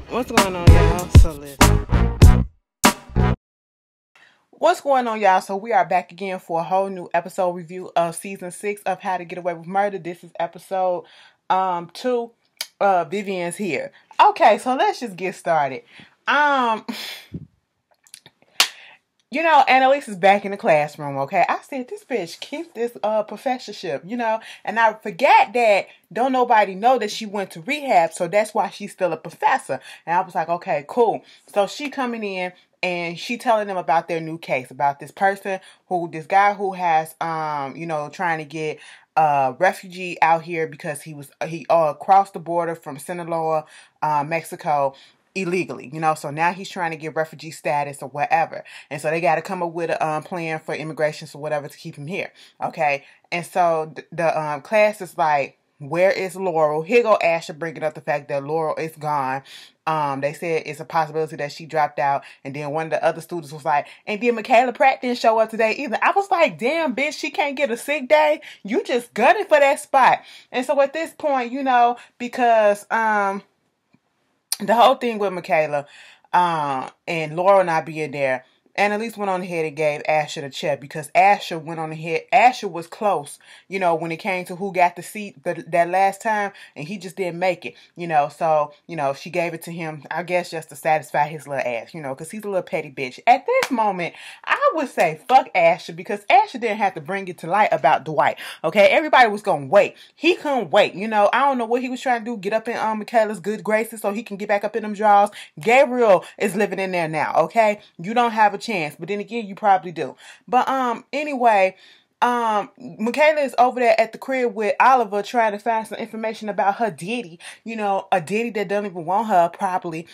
What's going on, y'all? So listen. What's going on, y'all? So we are back again for a whole new episode review of season 6 of How to Get Away with Murder. This is episode 2. Vivian's here. Okay, so let's just get started. Annalise is back in the classroom, okay? I said, this bitch, keep this professorship, and I forget that don't nobody know that she went to rehab, so that's why she's still a professor. And I was like, okay, cool. So she coming in and she telling them about their new case, about this guy who has, trying to get refugee out here because he crossed the border from Sinaloa, Mexico, illegally, so now he's trying to get refugee status or whatever, and so they got to come up with a plan for immigration or whatever to keep him here, okay? And so the class is like, where is Laurel? Here go Asher bringing up the fact that Laurel is gone. They said it's a possibility that she dropped out, and then one of the other students was like, and then Michaela Pratt didn't show up today either. I was like, damn, bitch, she can't get a sick day? You just gunning for that spot. And so at this point, because the whole thing with Michaela and Laura not being there, Annalise went on ahead and gave Asher the check because Asher went on ahead. Asher was close, when it came to who got the seat that last time, and he just didn't make it, So, she gave it to him, I guess, just to satisfy his little ass, because he's a little petty bitch. At this moment, I would say fuck Asher because Asher didn't have to bring it to light about Dwight, okay? Everybody was going to wait. He couldn't wait, I don't know what he was trying to do, get up in Michaela's good graces so he can get back up in them drawers. Gabriel is living in there now, okay? You don't have a chance, but then again, you probably do. But anyway, Michaela is over there at the crib with Oliver trying to find some information about her daddy, a daddy that doesn't even want her properly,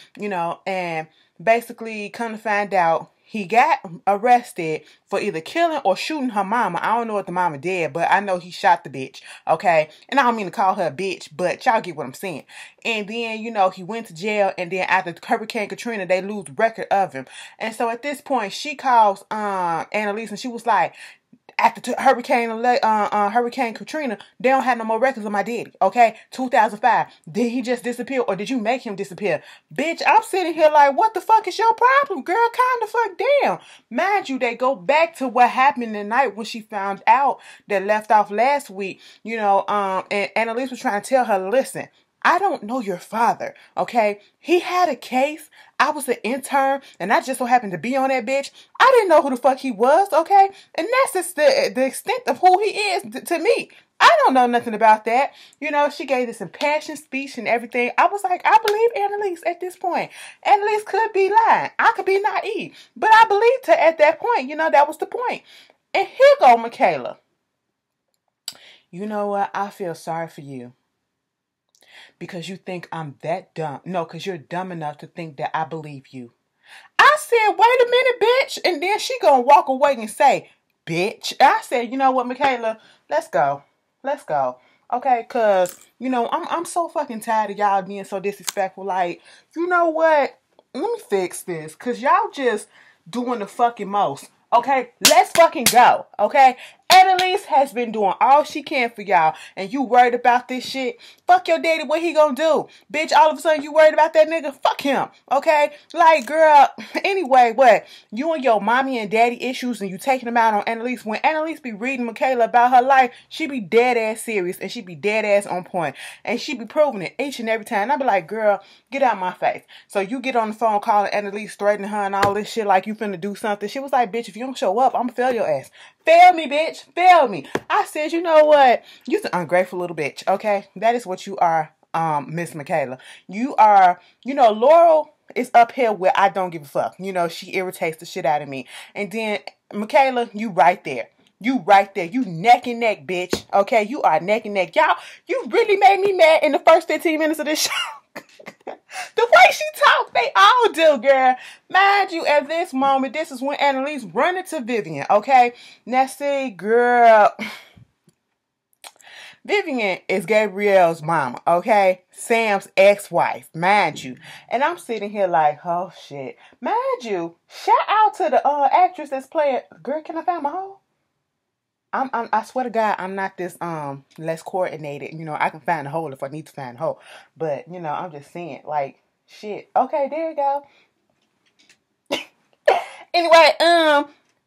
and basically come to find out he got arrested for either killing or shooting her mama. I don't know what the mama did, but I know he shot the bitch, okay? And I don't mean to call her a bitch, but y'all get what I'm saying. And then, he went to jail, and then after Hurricane Katrina, they lose record of him. And so at this point, she calls Annalise, and she was like, after Hurricane Katrina, they don't have no more records of my daddy, okay? 2005. Did he just disappear or did you make him disappear? Bitch, I'm sitting here like, what the fuck is your problem, girl? Calm the fuck down. Mind you, they go back to what happened the night when she found out that left off last week, and Annalise was trying to tell her, listen, I don't know your father, okay? He had a case. I was an intern, and I just so happened to be on that bitch. I didn't know who the fuck he was, okay? And that's just the extent of who he is to me. I don't know nothing about that. She gave this impassioned speech and everything. I was like, I believe Annalise at this point. Annalise could be lying. I could be naive. But I believed her at that point. That was the point. And here go Michaela. You know what? I feel sorry for you. Because you think I'm that dumb. No, because you're dumb enough to think that I believe you. I said, wait a minute, bitch. And then she gonna walk away and say, bitch. I said, you know what, Michaela? Let's go. Let's go. Okay, because, I'm so fucking tired of y'all being so disrespectful. Like, you know what? Let me fix this. Because y'all just doing the fucking most. Okay, let's fucking go. Okay, Annalise has been doing all she can for y'all, and you worried about this shit? Fuck your daddy, what he gonna do? Bitch, all of a sudden you worried about that nigga? Fuck him, okay? Like, girl, anyway, what? You and your mommy and daddy issues, and you taking them out on Annalise. When Annalise be reading Michaela about her life, she be dead ass serious, and she be dead ass on point, and she be proving it each and every time. And I be like, girl, get out my face. So you get on the phone calling Annalise, threatening her and all this shit like you finna do something. She was like, bitch, if you don't show up, I'm gonna fail your ass. Fail me, bitch. Fail me. I said, you know what? You're an ungrateful little bitch, okay? That is what you are, Miss Michaela. You are, Laurel is up here where I don't give a fuck. She irritates the shit out of me. And then, Michaela, you right there. You right there. You neck and neck, bitch. Okay? You are neck and neck. Y'all, you really made me mad in the first 15 minutes of this show. The way she talked, they all do, girl. Mind you, at this moment, this is when Annalise running to Vivian, okay? Now, see, girl, Vivian is Gabrielle's mama, okay? Sam's ex-wife, mind you. And I'm sitting here like, oh, shit. Mind you, shout out to the actress that's playing, girl, can I find my hole? I swear to God, I'm not this less coordinated. I can find a hole if I need to find a hole. But I'm just saying, like, Shit. Okay, there you go. Anyway,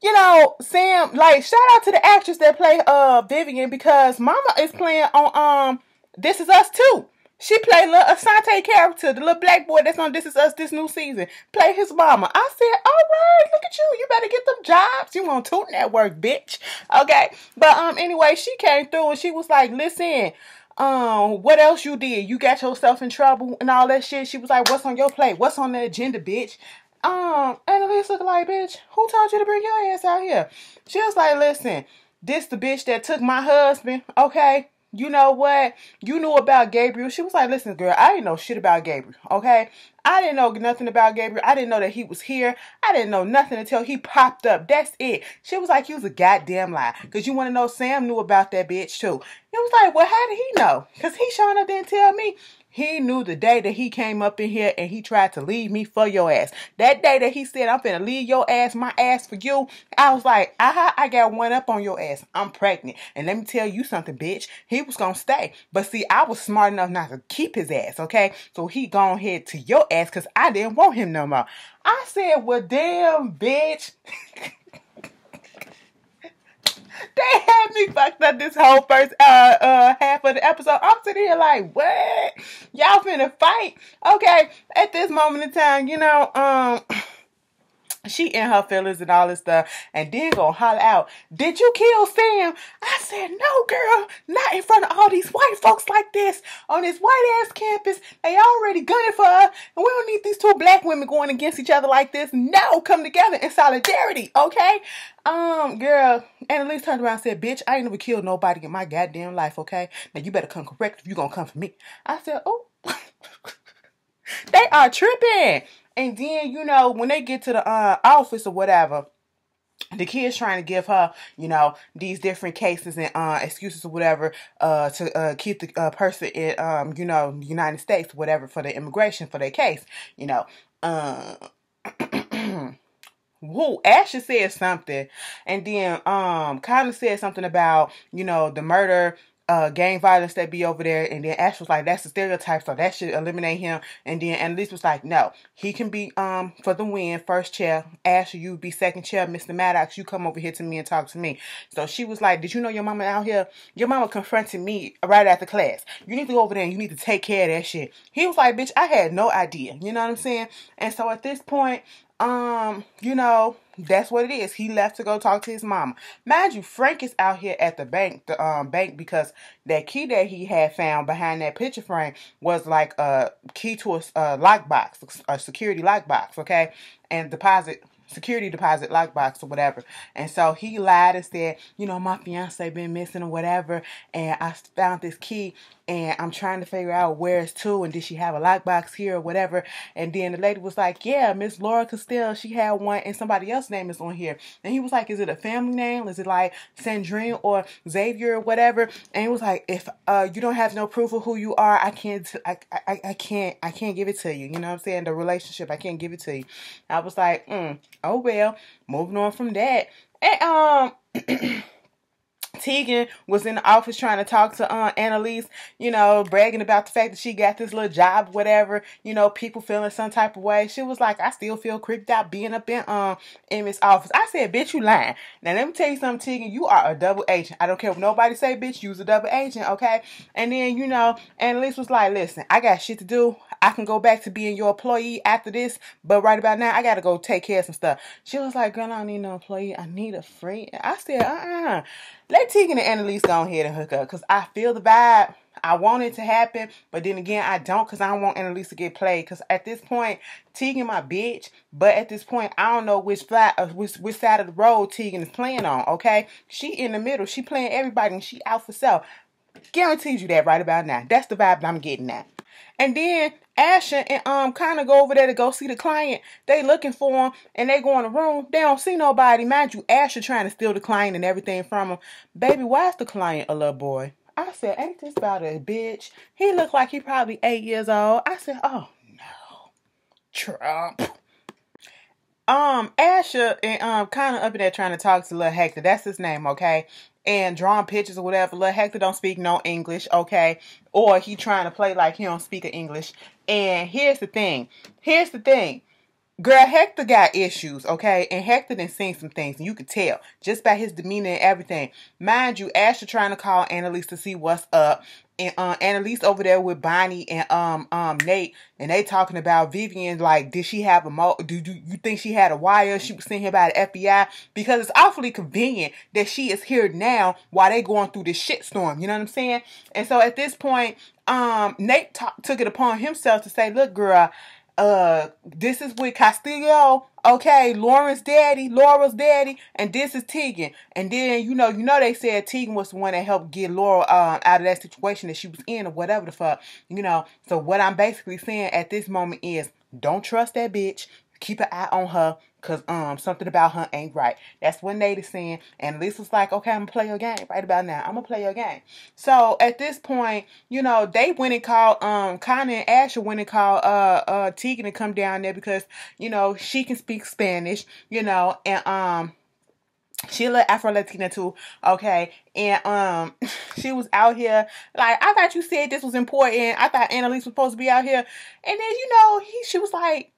you know, Sam, like, shout out to the actress that played Vivian, because Mama is playing on This Is Us too. She played little Asante character, the little black boy that's on This Is Us this new season. Play his mama. I said, all right, look at you. You better get them jobs. You on Toon Network, bitch. Okay. But anyway, she came through and she was like, listen, what else you did? You got yourself in trouble and all that shit. She was like, what's on your plate? What's on the agenda, bitch? Annalise looked like, bitch, who told you to bring your ass out here? She was like, listen, this the bitch that took my husband, okay? You know what? You knew about Gabriel. She was like, listen, girl, I didn't know shit about Gabriel, okay? I didn't know nothing about Gabriel. I didn't know that he was here. I didn't know nothing until he popped up. That's it. She was like, he was a goddamn lie. Because you want to know, Sam knew about that bitch, too. It was like, well, how did he know? Because he showing up didn't tell me. He knew the day that he came up in here and he tried to leave me for your ass. That day that he said, I'm finna leave your ass, my ass for you, I was like, aha, I got one up on your ass. I'm pregnant. And let me tell you something, bitch. He was gonna stay. But see, I was smart enough not to keep his ass, okay? So he gone ahead to your ass because I didn't want him no more. I said, well, damn, bitch. They had me fucked up this whole first half of the episode. I'm sitting here like, what? Y'all finna fight? Okay, at this moment in time, you know, she in her feelings and all this stuff, and then gonna holler out, did you kill Sam? I said, no, girl, not in front of all these white folks like this, on this white ass campus. They already gunning for her, and we don't need these two black women going against each other like this. No, come together in solidarity, okay? Girl, Annalise turned around and said, bitch, I ain't never killed nobody in my goddamn life, okay? Now you better come correct if you gonna come for me. I said, oh, they are tripping. And then, you know, when they get to the office or whatever, the kid's trying to give her, you know, these different cases and excuses or whatever to keep the person in, you know, the United States, whatever, for the immigration for their case, you know. Who Ashley said something, and then kind of said something about, you know, the murder, gang violence that be over there, and then Ash was like, that's a stereotype, so that should eliminate him. And then Annalise was like, no, he can be for the win, first chair. Ash, you be second chair. Mr. Maddox, you come over here to me and talk to me. So she was like, did you know your mama out here? Your mama confronted me right after class. You need to go over there and you need to take care of that shit. He was like, bitch, I had no idea. You know what I'm saying? And so at this point, you know, that's what it is. He left to go talk to his mama. Mind you, Frank is out here at the bank, bank, because that key that he had found behind that picture frame was like a key to a lockbox, a security lockbox, okay? And security deposit lockbox or whatever. And so he lied and said, you know, my fiance been missing or whatever, and I found this key and I'm trying to figure out where it's to, and did she have a lockbox here or whatever. And then the lady was like, yeah, Miss Laura Castile, she had one and somebody else's name is on here. And he was like, is it a family name? Is it like Sandrine or Xavier or whatever? And he was like, if you don't have no proof of who you are, I can't give it to you. You know what I'm saying? The relationship, I can't give it to you. I was like, oh well, moving on from that. And Tegan was in the office trying to talk to Annalise, you know, bragging about the fact that she got this little job, whatever, you know, people feeling some type of way. She was like, I still feel creeped out being up in this office. I said, bitch, you lying. Now, let me tell you something, Tegan, you are a double agent. I don't care what nobody say, bitch, you's a double agent, okay? And then, you know, Annalise was like, listen, I got shit to do. I can go back to being your employee after this, but right about now, I got to go take care of some stuff. She was like, girl, I don't need no employee. I need a friend. I said, let Tegan and Annalise go ahead and hook up, because I feel the vibe. I want it to happen, but then again, I don't, because I don't want Annalise to get played, because at this point, Tegan my bitch, but at this point, I don't know which side of the road Tegan is playing on, okay? She in the middle. She playing everybody, and she out for self. Guaranteed you that right about now. That's the vibe that I'm getting at. And then Asher and kind of go over there to go see the client. They looking for him, and they go in the room. They don't see nobody. Mind you, Asher trying to steal the client and everything from him. Baby, why is the client a little boy? I said, ain't this about a bitch? He looked like he probably 8 years old. I said, oh no, Trump. Asher and kind of up in there trying to talk to little Hector. That's his name, okay? And drawing pictures or whatever. Little Hector don't speak no English, okay? Or he trying to play like he don't speak English. And here's the thing. Here's the thing. Girl, Hector got issues, okay? And Hector done seen some things, and you could tell just by his demeanor and everything. Mind you, Asher trying to call Annalise to see what's up, and Annalise over there with Bonnie and Nate, and they talking about Vivian. Like, did she have do you think she had a wire? She was sent here by the FBI, because it's awfully convenient that she is here now while they going through this shitstorm. You know what I'm saying? And so at this point, Nate took it upon himself to say, "Look, girl. This is with Castillo, okay, Laura's daddy, and this is Tegan." And then, you know, they said Tegan was the one that helped get Laura, out of that situation that she was in or whatever the fuck, you know. So what I'm basically saying at this moment is, don't trust that bitch. Keep an eye on her, because something about her ain't right. That's what Nate is saying. And Lisa was like, okay, I'm going to play your game right about now. I'm going to play your game. So at this point, you know, they went and called, Connor and Asher went and called Tegan to come down there, because, you know, she can speak Spanish, you know, and she a little Afro-Latina too, okay? And she was out here, like, I thought you said this was important. I thought Annalise was supposed to be out here. And then, you know, she was like,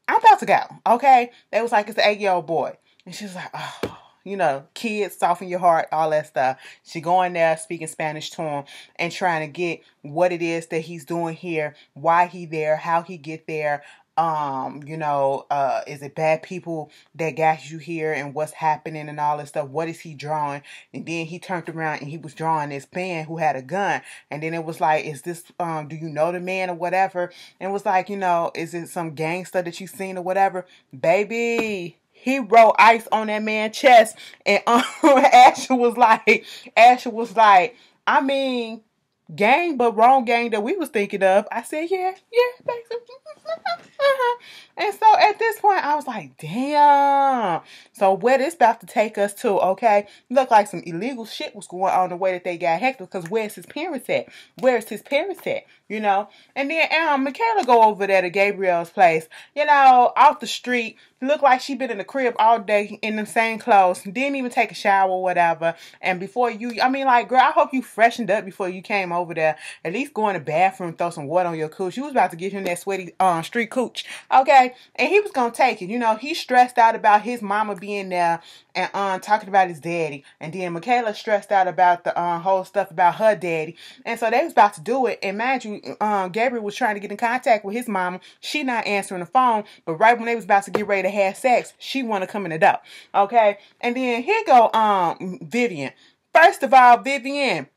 I'm about to go, okay? They was like, it's an 8-year-old boy. And she was like, oh, you know, kids, soften your heart, all that stuff. She going there speaking Spanish to him and trying to get what it is that he's doing here, why he there, how he get there. You know, is it bad people that got you here, and what's happening and all this stuff? What is he drawing? And then he turned around and he was drawing this man who had a gun. And then it was like, is this, do you know the man or whatever? And it was like, you know, is it some gangster that you seen or whatever? Baby, he wrote ice on that man's chest. And Asher was like, I mean, gang, but wrong gang that we was thinking of. I said, yeah, basically. And so at this point, I was like, damn. So where this about to take us to, okay? Look like some illegal shit was going on the way that they got Hector, because where's his parents at? Where's his parents at? You know? And then Michaela go over there to Gabriel's place, you know, off the street. Looked like she been in the crib all day in the same clothes. Didn't even take a shower or whatever. And before I mean, like, girl, I hope you freshened up before you came over there. At least go in the bathroom, throw some water on your cooch. You was about to give him that sweaty street cooch. Okay? And he was gonna take it. You know, he stressed out about his mama being there and talking about his daddy. And then Michaela stressed out about the whole stuff about her daddy. And so they was about to do it. And mind you, Gabriel was trying to get in contact with his mama. She not answering the phone. But right when they was about to get ready to have sex, she want to come in the door. Okay? And then here go Vivian. First of all, Vivian,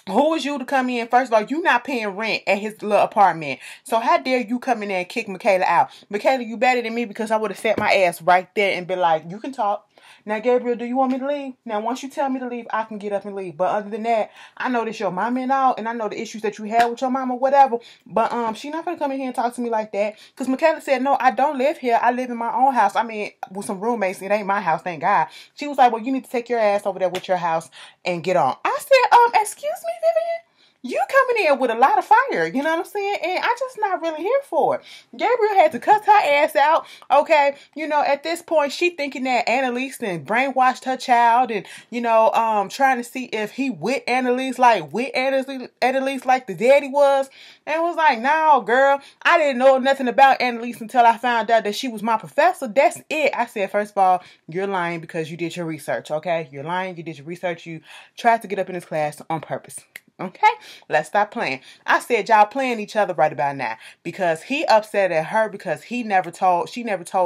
who is you to come in? First of all, you not paying rent at his little apartment. So how dare you come in there and kick Michaela out? Michaela, you better than me, because I would have set my ass right there and be like, you can talk. Now, Gabriel, do you want me to leave? Now, once you tell me to leave, I can get up and leave. But other than that, I know this your mama and all, and I know the issues that you had with your mama, whatever. But she not gonna come in here and talk to me like that. Because Michaela said, no, I don't live here. I live in my own house. I mean, with some roommates. It ain't my house, thank God. She was like, well, you need to take your ass over there with your house and get on. I said, excuse me, Vivian? You coming in with a lot of fire, you know what I'm saying? And I just not really here for it. Gabriel had to cuss her ass out, okay? You know, at this point, she thinking that Annalise and brainwashed her child and, you know, trying to see if he with Annalise like the daddy was. And was like, no, girl, I didn't know nothing about Annalise until I found out that she was my professor. That's it. I said, first of all, you're lying because you did your research, okay? You're lying. You did your research. You tried to get up in this class on purpose. Okay, let's stop playing. I said y'all playing each other right about now, because he upset at her because she never told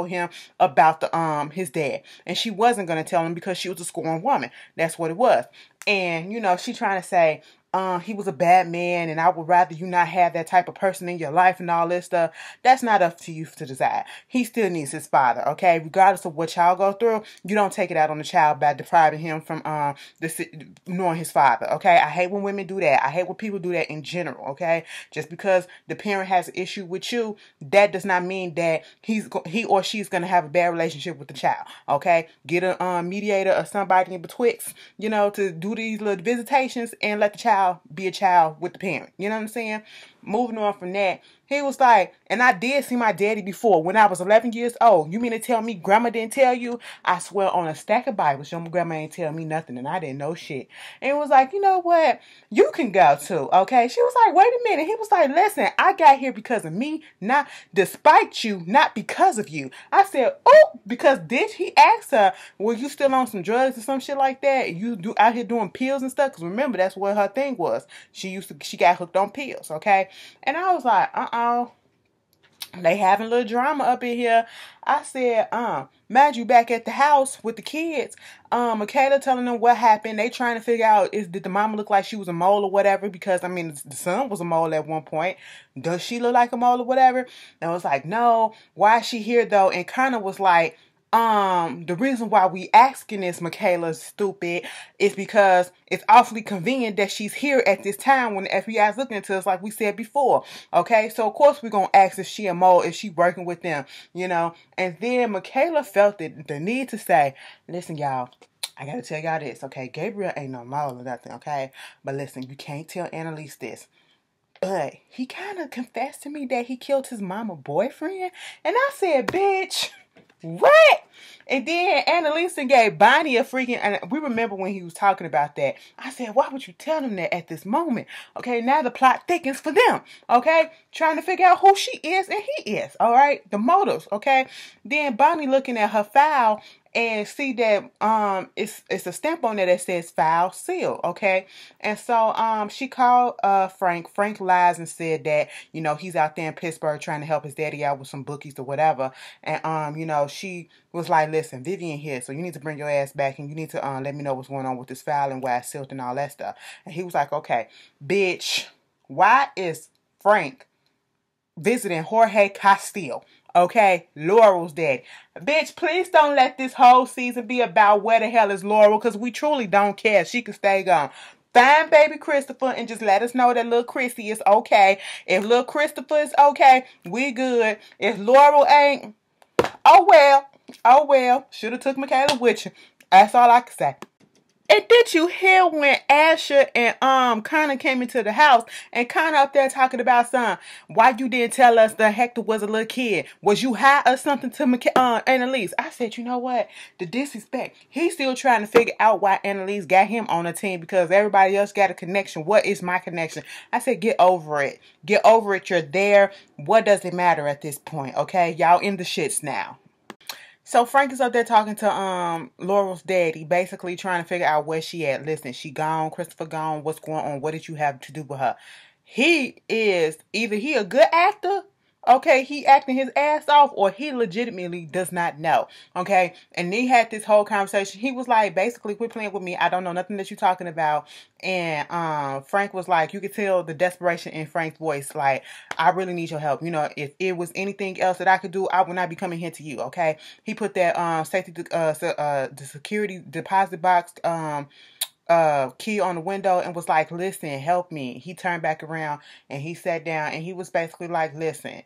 him about the his dad, and she wasn't gonna tell him because she was a scorned woman. That's what it was. And you know, she trying to say he was a bad man and I would rather you not have that type of person in your life and all this stuff. That's not up to you to decide. He still needs his father, okay? Regardless of what y'all go through, you don't take it out on the child by depriving him from knowing his father, okay? I hate when women do that. I hate when people do that in general, okay? Just because the parent has an issue with you, that does not mean that he or she's going to have a bad relationship with the child, okay? Get a mediator or somebody in betwixt, you know, to do these little visitations and let the child be a child with the parent. You know what I'm saying? Moving on from that, He was like, and I did see my daddy before when I was 11 years old. You mean to tell me grandma didn't tell you? I swear on a stack of Bibles, your grandma ain't tell me nothing, and I didn't know shit. And he was like, you know what? You can go too, okay? She was like, wait a minute. He was like, listen, I got here because of me, not despite you, not because of you. I said, oh, because he asked her, were you still on some drugs or some shit like that? You do out here doing pills and stuff? Because remember, that's what her thing was. She got hooked on pills, okay? And I was like, they having a little drama up in here. I said, mind you, back at the house with the kids, Michaela telling them what happened. They trying to figure out, did the mama look like she was a mole or whatever? Because, I mean, the son was a mole at one point. Does she look like a mole or whatever? And I was like, no. Why is she here, though? And kind of was like, the reason why we asking this, Michaela's stupid, is because it's awfully convenient that she's here at this time when the FBI is looking into us, like we said before. Okay, so of course we're gonna ask if she a mole, if she working with them, you know. And then Michaela felt the need to say, listen, y'all, I gotta tell y'all this, okay? Gabriel ain't no mole or nothing, okay? But listen, you can't tell Annalise this. But he kind of confessed to me that he killed his mama boyfriend. And I said, bitch, what? And then Annalise gave Bonnie a freaking, and we remember when he was talking about that. I said, why would you tell them that at this moment? Okay, now the plot thickens for them. Okay, trying to figure out who she is and he is. All right, the motives. Okay, then Bonnie looking at her file and see that it's a stamp on there that says file sealed, okay? And so she called Frank. Frank lies and said that, you know, he's out there in Pittsburgh trying to help his daddy out with some bookies or whatever. And you know, she was like, listen, Vivian here, so you need to bring your ass back and you need to let me know what's going on with this file and why it's sealed and all that stuff. And he was like, okay, bitch, why is Frank visiting Jorge Castillo? Okay, Laurel's daddy. Bitch, please don't let this whole season be about where the hell is Laurel, because we truly don't care. She can stay gone. Find baby Christopher and just let us know that little Chrissy is okay. If little Christopher is okay, we good. If Laurel ain't, oh well. Oh well. Should have took Michaela with you. That's all I can say. And did you hear when Asher and Connor came into the house and Connor up there talking about something? Why you didn't tell us that Hector was a little kid? Was you high or something to Annalise? I said, you know what? The disrespect. He's still trying to figure out why Annalise got him on the team because everybody else got a connection. What is my connection? I said, get over it. Get over it. You're there. What does it matter at this point? Okay? Y'all in the shits now. So Frank is up there talking to Laurel's daddy, basically trying to figure out where she at. Listen, she gone, Christopher gone, what's going on? What did you have to do with her? He is either he a good actor, okay, he acting his ass off, or he legitimately does not know, okay? And he had this whole conversation. He was like, basically, quit playing with me. I don't know nothing that you're talking about. And Frank was like, you could tell the desperation in Frank's voice, like, I really need your help. You know, if it was anything else that I could do, I would not be coming here to you, okay? He put that the security deposit box key on the window and was like, listen, help me. He turned back around and he sat down and he was basically like, listen,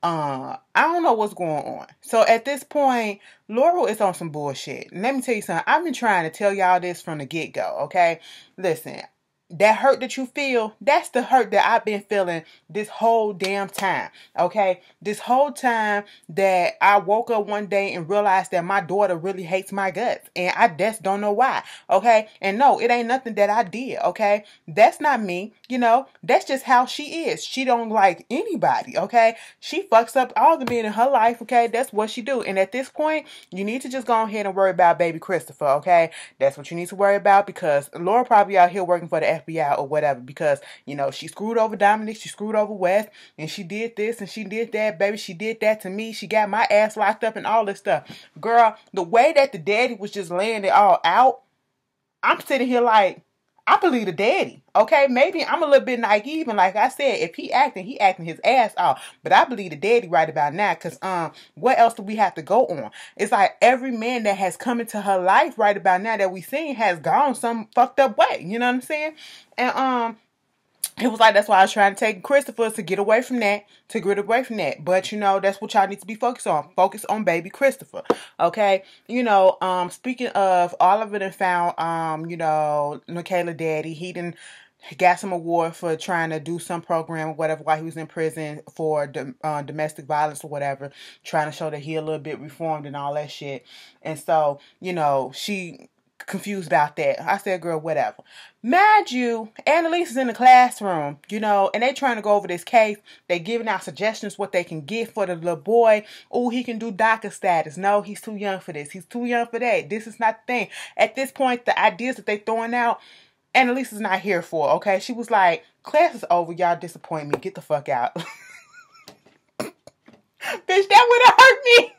I don't know what's going on. So at this point, Laurel is on some bullshit. Let me tell you something. I've been trying to tell y'all this from the get-go, okay? Listen, that hurt that you feel, that's the hurt that I've been feeling this whole damn time, okay? This whole time that I woke up one day and realized that my daughter really hates my guts. And I just don't know why, okay? And no, it ain't nothing that I did, okay? That's not me, you know? That's just how she is. She don't like anybody, okay? She fucks up all the men in her life, okay? That's what she do. And at this point, you need to just go ahead and worry about baby Christopher, okay? That's what you need to worry about, because Laura probably out here working for the FBI or whatever, because, you know, she screwed over Dominic, she screwed over West, and she did this and she did that, baby, she did that to me, she got my ass locked up and all this stuff. Girl, the way that the daddy was just laying it all out, I'm sitting here like, I believe the daddy, okay? Maybe I'm a little bit naive, and like I said, if he acting his ass off, but I believe the daddy right about now, because what else do we have to go on? It's like every man that has come into her life right about now that we seen has gone some fucked up way, you know what I'm saying? And it was like, that's why I was trying to take Christopher to get away from that, But, you know, that's what y'all need to be focused on. Focus on baby Christopher, okay? You know, speaking of, Oliver done found, you know, Michaela daddy. He done got some award for trying to do some program or whatever while he was in prison for domestic violence or whatever, trying to show that he a little bit reformed and all that shit. And so, she confused about that. I said, girl, whatever. Mind you, Annalise is in the classroom, and they trying to go over this case. They giving out suggestions what they can get for the little boy. Oh, he can do DACA status. No, he's too young for this. He's too young for that. This is not the thing. At this point, the ideas that they throwing out, Annalise is not here for, okay? She was like, class is over. Y'all disappoint me. Get the fuck out. Bitch, that would have hurt me.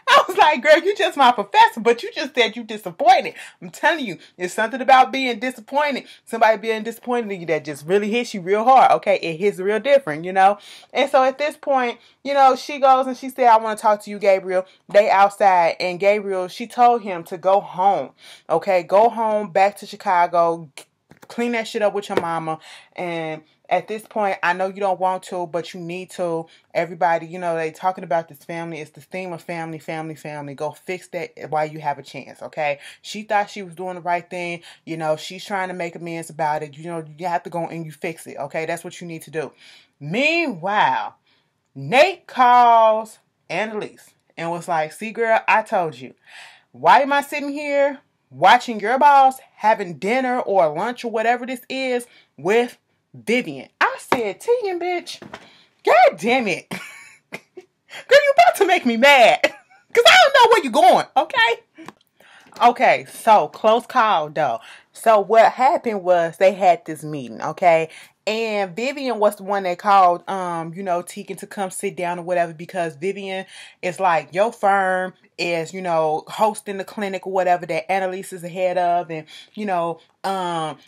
I was like, girl, you just my professor, but you just said you disappointed. I'm telling you, there's something about being disappointed. Somebody being disappointed in you that just really hits you real hard, okay? It hits real different, And so at this point, she goes and she said, I want to talk to you, Gabriel. They outside, and Gabriel, she told him to go home, okay? Go home, back to Chicago, clean that shit up with your mama. And at this point, I know you don't want to, but you need to. Everybody, they talking about this family. It's the theme of family, family, family. Go fix that while you have a chance, okay? She thought she was doing the right thing. She's trying to make amends about it. You have to go and you fix it, okay? That's what you need to do. Meanwhile, Nate calls Annalise and was like, see, girl, I told you. Why am I sitting here watching your boss having dinner or lunch or whatever this is with Vivian? I said, Tegan, bitch, god damn it. Girl, you about to make me mad. Because I don't know where you're going, okay? Okay, so close call, though. So what happened was they had this meeting, okay? And Vivian was the one that called, Tegan to come sit down or whatever, because Vivian is like, your firm is, hosting the clinic or whatever that Annalise is the head of. And,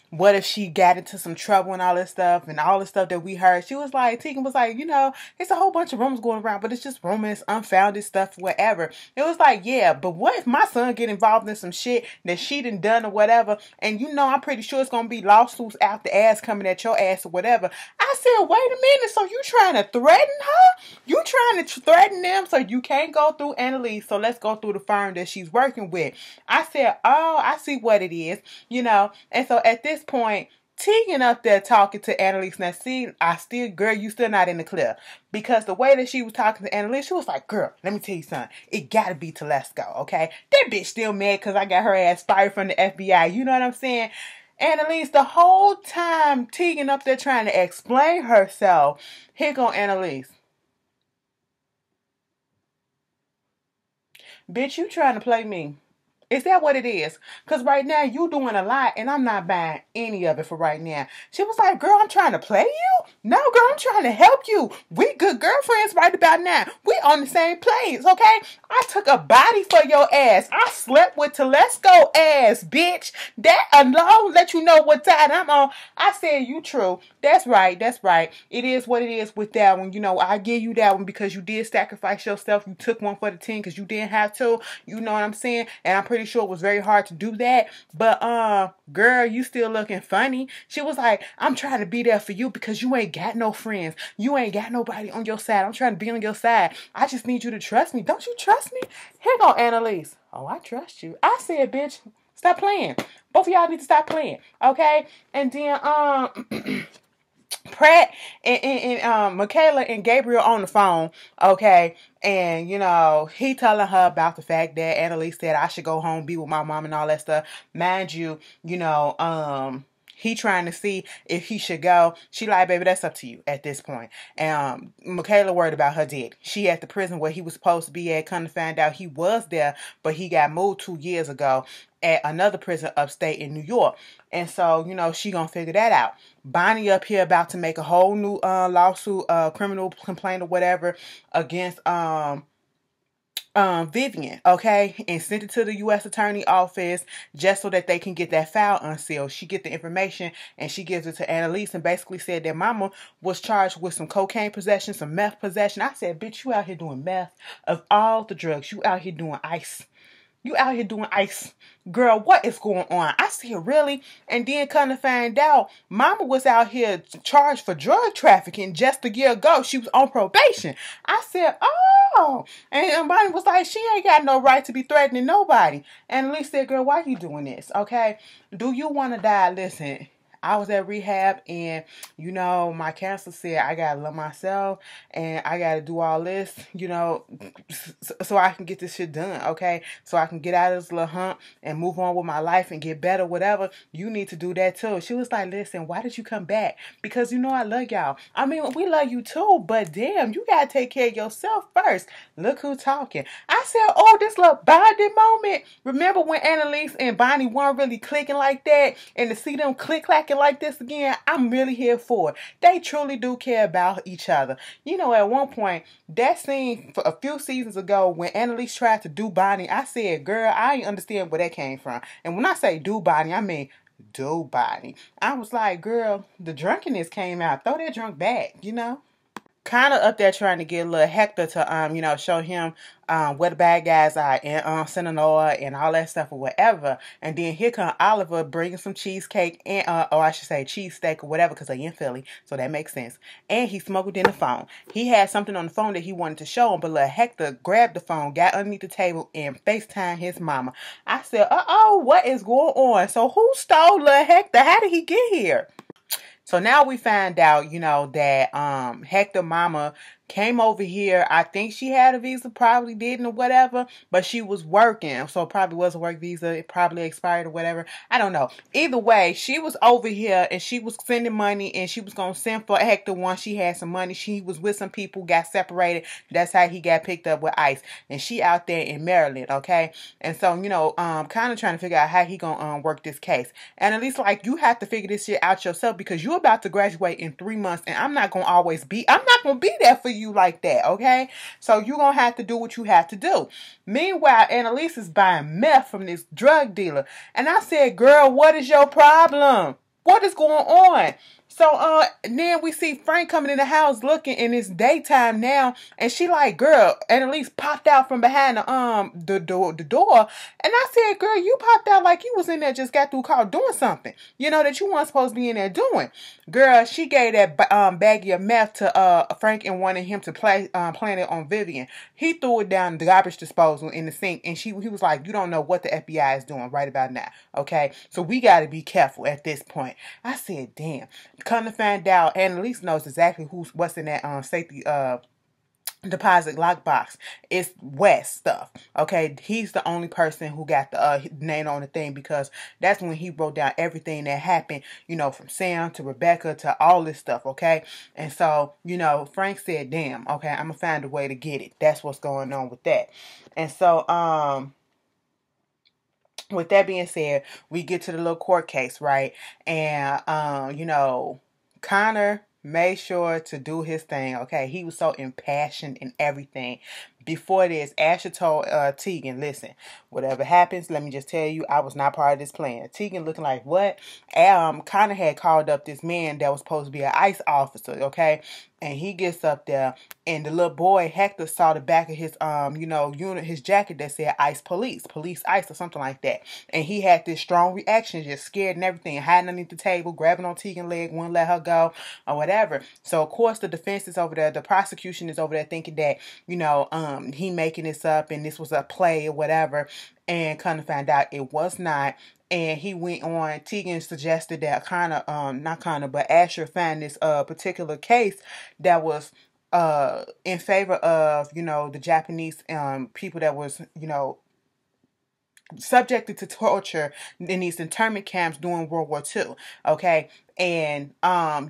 what if she got into some trouble and all this stuff that we heard. Tegan was like, it's a whole bunch of rumors going around, but it's just rumors, unfounded stuff, whatever. It was like, yeah, but what if my son get involved in some shit that she done or whatever? And I'm pretty sure it's going to be lawsuits out the ass coming at your ass or whatever. I said, wait a minute. So you trying to threaten her? You trying to threaten them so you can't go through Annalise? So let's go through the firm that she's working with. I said, oh, I see what it is, And so at this point, Tegan up there talking to Annalise. Now, see, girl, you still not in the clear. Because the way that she was talking to Annalise, she was like, girl, let me tell you something. It gotta be Telesco, okay? That bitch still mad because I got her ass fired from the FBI. You know what I'm saying? Annalise, the whole time, Tegan up there trying to explain herself. Here go Annalise. Bitch, you trying to play me. Is that what it is? Because right now, you doing a lot, and I'm not buying any of it for right now. She was like, girl, I'm trying to play you? No, girl, I'm trying to help you. We good girlfriends right about now. We on the same place, okay? I took a body for your ass. I slept with Telesco ass, bitch. That alone let you know what side I'm on. I said, you true. That's right. That's right. It is what it is with that one. I give you that one because you did sacrifice yourself. You took one for the team because you didn't have to. You know what I'm saying? And I'm pretty sure it was very hard to do that. But, girl, you still looking funny. She was like, I'm trying to be there for you because you ain't got no friends. You ain't got nobody on your side. I'm trying to be on your side. I just need you to trust me. Don't you trust me? Here go Annalise. Oh, I trust you. I said, bitch, stop playing. Both of y'all need to stop playing. Okay? And then, Pratt and Michaela and Gabriel on the phone, okay, and he telling her about the fact that Annalise said I should go home, be with my mom and all that stuff. Mind you, he trying to see if he should go. She like, baby, that's up to you at this point. And Michaela worried about her dad. She at the prison where he was supposed to be at. Come to find out he was there, but he got moved 2 years ago at another prison upstate in New York. And so, she gonna figure that out. Bonnie up here about to make a whole new lawsuit, criminal complaint or whatever against Vivian, okay, and sent it to the U.S. Attorney office just so that they can get that file unsealed. She get the information and she gives it to Annalise and basically said that mama was charged with some cocaine possession, some meth possession. I said, bitch, you out here doing meth of all the drugs. You out here doing ice. You out here doing ice. Girl, what is going on? I said, really? And then come to find out, mama was out here charged for drug trafficking just a year ago. She was on probation. I said, oh. And Bonnie was like, she ain't got no right to be threatening nobody. And Annalise said, girl, why you doing this? Okay? Do you want to die? Listen, I was at rehab, and you know, my counselor said I gotta love myself and I gotta do all this, you know, so I can get this shit done, okay? So I can get out of this little hump and move on with my life and get better, whatever. You need to do that too. She was like, listen, why did you come back? Because you know I love y'all. I mean, we love you too, but damn, you gotta take care of yourself first. Look who's talking. I said, oh, this little bonding moment. Remember when Annalise and Bonnie weren't really clicking like that, and to see them click-clacking like this again, I'm really here for it. They truly do care about each other. You know, at one point, that scene for a few seasons ago when Annalise tried to do Bonnie, I said, girl, I didn't understand where that came from. And when I say do Bonnie, I mean do Bonnie. I was like, girl, the drunkenness came out. Throw that drunk back, you know? Kind of up there trying to get little Hector to you know, show him where the bad guys are in Sinaloa and all that stuff or whatever. And then here come Oliver bringing some cheesecake and or I should say cheesesteak or whatever, because they in Philly, so that makes sense. And he smuggled in the phone. He had something on the phone that he wanted to show him, but little Hector grabbed the phone, got underneath the table, and FaceTimed his mama. I said, uh-oh, what is going on? So who stole little Hector? How did he get here? So now we find out, you know, that Hector mama came over here. I think she had a visa, probably didn't or whatever, but she was working. So it probably was a work visa. It probably expired or whatever. I don't know. Either way, she was over here and she was sending money, and she was going to send for Hector once she had some money. She was with some people, got separated. That's how he got picked up with ICE. And she out there in Maryland, okay? And so, you know, kind of trying to figure out how he going to work this case. And at least, like, you have to figure this shit out yourself, because you're about to graduate in 3 months, and I'm not going to be there for you like that, okay? So you're going to have to do what you have to do. Meanwhile, Annalise is buying meth from this drug dealer. And I said, girl, what is your problem? What is going on? So then we see Frank coming in the house looking, and it's daytime now, and she like, girl, Annalise popped out from behind the door, and I said, girl, you popped out like you was in there, just got through call doing something, you know, that you weren't supposed to be in there doing. Girl, she gave that baggie of meth to Frank and wanted him to plant it on Vivian. He threw it down the garbage disposal in the sink, and he was like, you don't know what the FBI is doing right about now, okay? So we got to be careful at this point. I said, damn. Come to find out, Annalise knows exactly what's in that safety deposit lockbox. It's West stuff, okay? He's the only person who got the name on the thing, because that's when he wrote down everything that happened, you know, from Sam to Rebecca to all this stuff, okay? And so, you know, Frank said, damn, okay, I'm gonna find a way to get it. That's what's going on with that. And so with that being said, we get to the little court case, right? And you know, Connor made sure to do his thing, okay? He was so impassioned in everything. Before this, Asher told Tegan, listen, whatever happens, let me just tell you, I was not part of this plan. Tegan looking like, what? Connor had called up this man that was supposed to be an ICE officer, okay? And he gets up there, and the little boy, Hector, saw the back of his, you know, his jacket that said ICE police ICE or something like that. And he had this strong reaction, just scared and everything, hiding underneath the table, grabbing on Tegan's leg, wouldn't let her go, or whatever. So, of course, the defense is over there, the prosecution is over there thinking that, you know, he making this up and this was a play or whatever. And kind of find out it was not. And he went on, Tegan suggested that Asher find this particular case that was in favor of, you know, the Japanese people that was, you know, subjected to torture in these internment camps during World War II, okay? And,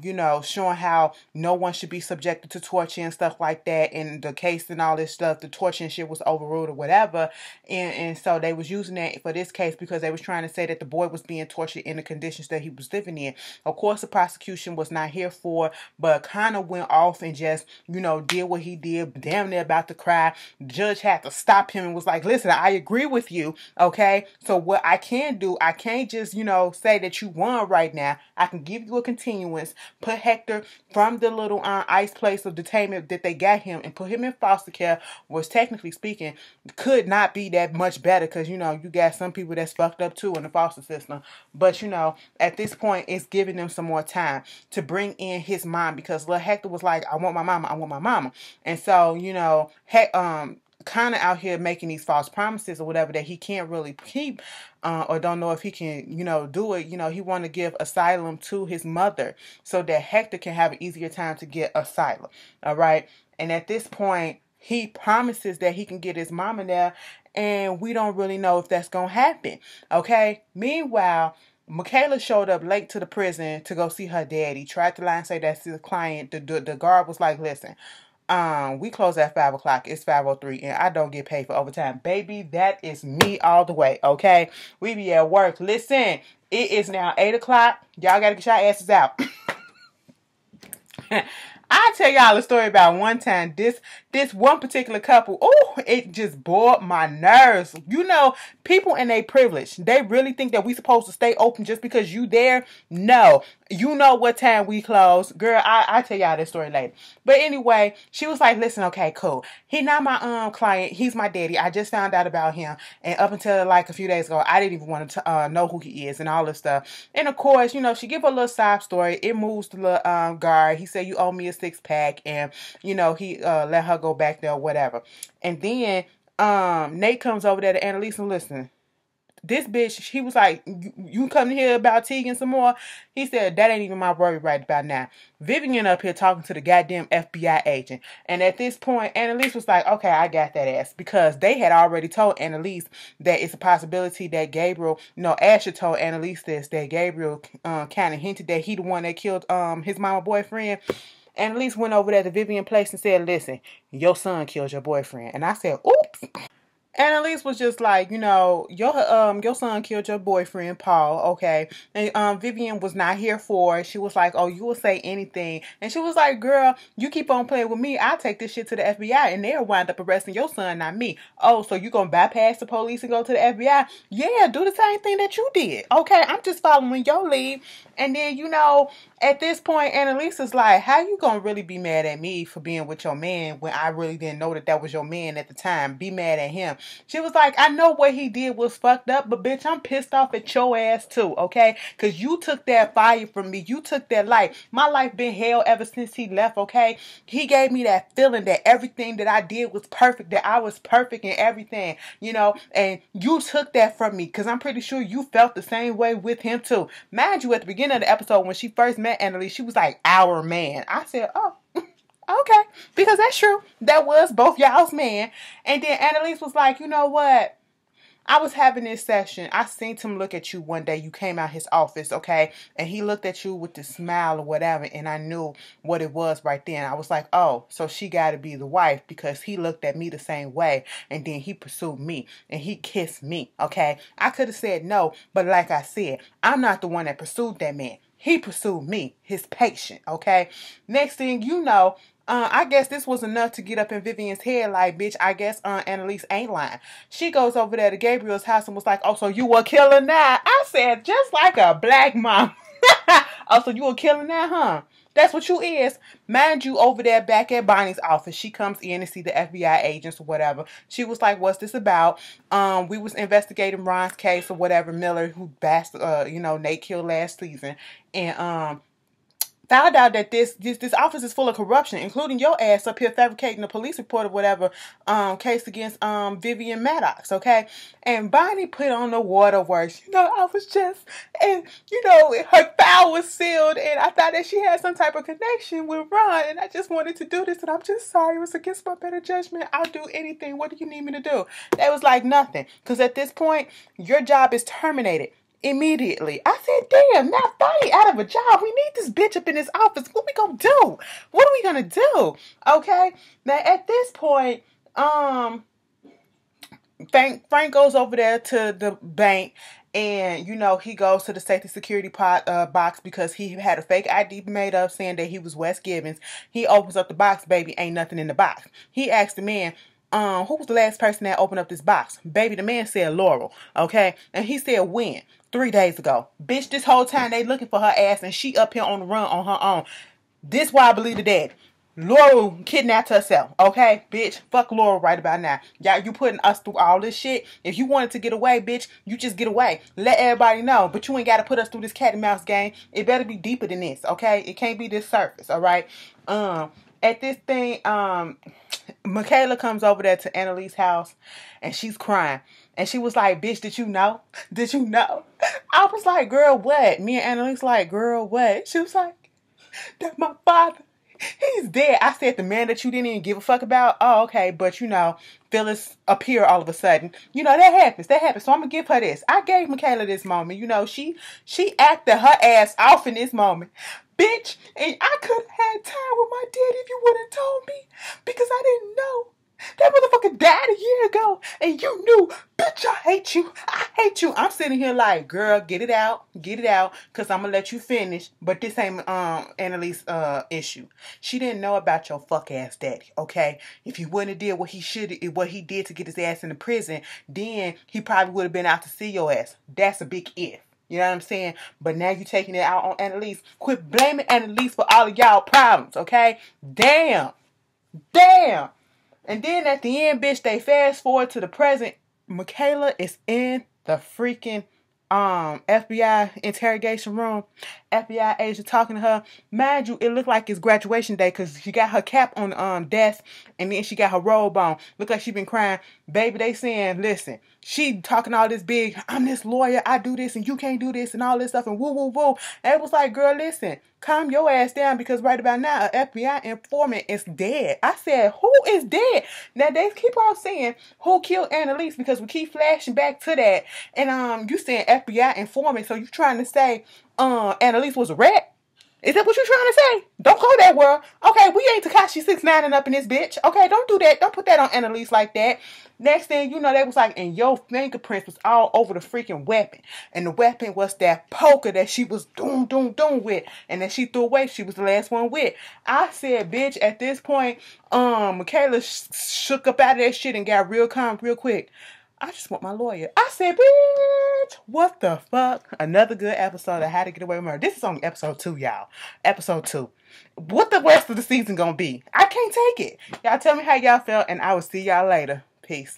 you know, showing how no one should be subjected to torture and stuff like that. In the case and all this stuff, the torture and shit was overruled or whatever. And so they was using that for this case because they was trying to say that the boy was being tortured in the conditions that he was living in. Of course, the prosecution was not here for, but kind of went off and just, you know, did what he did, damn near about to cry. The judge had to stop him and was like, listen, I agree with you, okay? So what I can do, I can't just, you know, say that you won right now. I can give you a continuance, put Hector from the little ICE place of detainment that they got him and put him in foster care, which technically speaking could not be that much better because, you know, you got some people that's fucked up too in the foster system. But, you know, at this point, it's giving them some more time to bring in his mom because little Hector was like, I want my mama, I want my mama. And so, you know, kind of out here making these false promises or whatever that he can't really keep, or don't know if he can, do it. He want to give asylum to his mother so that Hector can have an easier time to get asylum. All right. And at this point, he promises that he can get his mama there, and we don't really know if that's going to happen. Okay. Meanwhile, Michaela showed up late to the prison to go see her daddy. Tried to lie and say that's his client. The guard was like, listen, we close at 5 o'clock. It's 5:03, and I don't get paid for overtime. Baby, that is me all the way, okay? We be at work. Listen, it is now 8 o'clock. Y'all gotta get your asses out. I'll tell y'all a story about one time. This one particular couple, oh, it just bored my nerves. People in their privilege, they really think that we supposed to stay open just because you there. No. You know what time we close. Girl, I tell y'all this story later. But anyway, she was like, listen, okay, cool. He not my client. He's my daddy. I just found out about him. And up until like a few days ago, I didn't even want to know who he is and all this stuff. And of course, she give a little sob story. It moves the little guard. He said, you owe me a 6-pack. And, he let her go back there or whatever. And then Nate comes over there to Annalise and listen. This bitch, he was like, you come to hear about Tegan some more? He said, that ain't even my worry right about now. Vivian up here talking to the goddamn FBI agent. And at this point, Annalise was like, okay, I got that ass. Because they had already told Annalise that it's a possibility that Gabriel, Asher told Annalise this, that Gabriel kind of hinted that he the one that killed his mama boyfriend. Annalise went over there to Vivian place and said, listen, your son killed your boyfriend. And I said, oops. Annalise was just like, your son killed your boyfriend, Paul, okay? And Vivian was not here for it. She was like, oh, you will say anything. And she was like, girl, you keep on playing with me, I'll take this shit to the FBI, and they'll wind up arresting your son, not me. Oh, so you gonna bypass the police and go to the FBI? Yeah, do the same thing that you did, okay? I'm just following your lead. And then, at this point, Annalise is like, how you gonna really be mad at me for being with your man when I really didn't know that was your man at the time? Be mad at him. She was like, I know what he did was fucked up, but bitch, I'm pissed off at your ass too, okay? Because you took that fire from me. You took that light. My life been hell ever since he left, okay? He gave me that feeling that everything that I did was perfect, that I was perfect in everything, and you took that from me because I'm pretty sure you felt the same way with him too. Mind you, at the beginning of the episode when she first met Annalise, she was like, our man. I said, oh, okay, because that's true. That was both y'all's man. And then Annalise was like, you know what? I was having this session. I seen him look at you one day. You came out his office, okay? And he looked at you with this smile or whatever, and I knew what it was right then. I was like, oh, so she got to be the wife because he looked at me the same way, and then he pursued me, and he kissed me, okay? I could have said no, but like I said, I'm not the one that pursued that man. He pursued me, his patient, okay? Next thing you know, I guess this was enough to get up in Vivian's head like, bitch, I guess Annalise ain't lying. She goes over there to Gabriel's house and was like, oh, so you a killer now? I said, just like a black mom. Oh, so you a killer now, huh? That's what you is. Mind you, over there back at Bonnie's office, she comes in to see the FBI agents or whatever. She was like, what's this about? We was investigating Ron's case or whatever, Miller, who Nate killed last season. And found out that this office is full of corruption, including your ass up here fabricating a police report or whatever case against Vivian Maddox, okay? And Bonnie put on the waterworks. I was just, and her file was sealed, and I thought that she had some type of connection with Ron, and I just wanted to do this, and I'm just sorry. It was against my better judgment. I'll do anything. What do you need me to do? That was like nothing, because at this point, your job is terminated. Immediately. I said, damn, now Bonnie out of a job. We need this bitch up in this office. What we gonna do? What are we gonna do? Okay. Now at this point, Frank goes over there to the bank, and he goes to the safety security box because he had a fake ID made up saying that he was Wes Gibbons. He opens up the box, baby, ain't nothing in the box. He asked the man, who was the last person that opened up this box? Baby, the man said Laurel, okay? And he said when? 3 days ago. Bitch, this whole time they looking for her ass and she up here on the run on her own. This why I believe the dad. Laurel kidnapped herself, okay? Bitch, fuck Laurel right about now. Y'all, you putting us through all this shit. If you wanted to get away, bitch, you just get away. Let everybody know. But you ain't got to put us through this cat and mouse game. It better be deeper than this, okay? It can't be this surface, all right? At this thing, Michaela comes over there to Annalise's house, and she's crying. And she was like, bitch, did you know? Did you know? I was like, girl, what? Me and Annalise like, girl, what? She was like, that my father, he's dead. I said, the man that you didn't even give a fuck about? Oh, okay. But, you know, Phyllis appear all of a sudden. You know, that happens. That happens. So I'm going to give her this. I gave Michaela this moment. You know, she acted her ass off in this moment. Bitch, and I could have had time with my daddy if you would have told me. Because I didn't know. That motherfucker died a year ago. And you knew. Bitch, I hate you. I hate you. I'm sitting here like, girl, get it out. Get it out. Because I'm going to let you finish. But this ain't Annalise's issue. She didn't know about your fuck ass daddy, okay? If he wouldn't have did what he did to get his ass in the prison, then he probably would have been out to see your ass. That's a big if. You know what I'm saying? But now you taking it out on Annalise. Quit blaming Annalise for all of y'all problems, okay? Damn. Damn. And then at the end, bitch, they fast forward to the present. Michaela is in the freaking FBI interrogation room. FBI agent talking to her. Mind you, it looked like it's graduation day because she got her cap on the desk and then she got her robe on. Look like she been crying. Baby, they saying, listen, she talking all this big, I'm this lawyer, I do this and you can't do this and all this stuff and woo, woo, woo. And it was like, girl, listen, calm your ass down because right about now, an FBI informant is dead. I said, who is dead? Now, they keep on saying who killed Annalise because we keep flashing back to that. And you saying FBI informant, so you trying to say Annalise was a rat? Is that what you're trying to say? Don't go that world. Okay, we ain't Tekashi 6ix9ine and up in this bitch. Okay, don't do that. Don't put that on Annalise like that. Next thing you know, they was like, and your fingerprints was all over the freaking weapon. And the weapon was that poker that she was doom with. And then she threw away. She was the last one with. I said, bitch, at this point, Michaela shook up out of that shit and got real calm real quick. I just want my lawyer. I said, bitch, what the fuck? Another good episode of How to Get Away with Murder. This is only episode 2, y'all. Episode 2. What the rest of the season gonna be? I can't take it. Y'all tell me how y'all felt, and I will see y'all later. Peace.